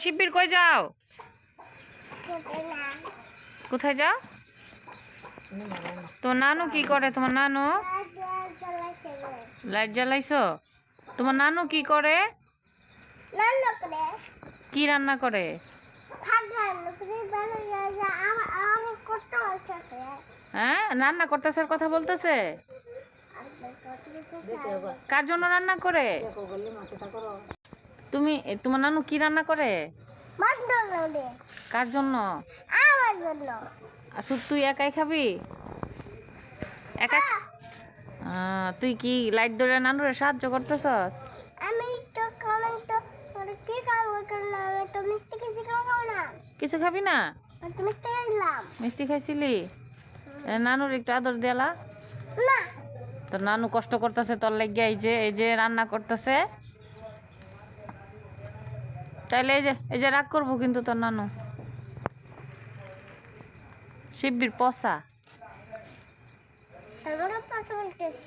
শিববীর কই যাও? কোথায় যাও? তোমার নানু কি করে? তোমার নানু লাইট জ্বালাইছো? তোমার নানু কি করে? কি রান্না করে? হ্যাঁ, রান্না করতেছে, কথা বলতেছে। কার জন্য রান্না করে? তুমি তোমার নানু কি রান্না করে? কার জন্য? আমার জন্য। শুধু তুই একাই খাবি? একা? তুই কি লাইট ধরে নানুরে সাহায্য করতেছস? আমি তো কি খাবো? কারণ আমি তো মিষ্টি কিছু খাবো না। কিছু খাবি না? আমি তো মিষ্টি খাইলাম। মিষ্টি খাইছিলি? নানুর একটু আদর দেলা না। তোর নানু কষ্ট করতেছে তোর লাগিয়া, এই যে রান্না করতেছে। তাইলে এই যে রাগ করবো কিন্তু তোর নানু। শিববীর পচা। তারপরে পাঁচ বলতেছিস।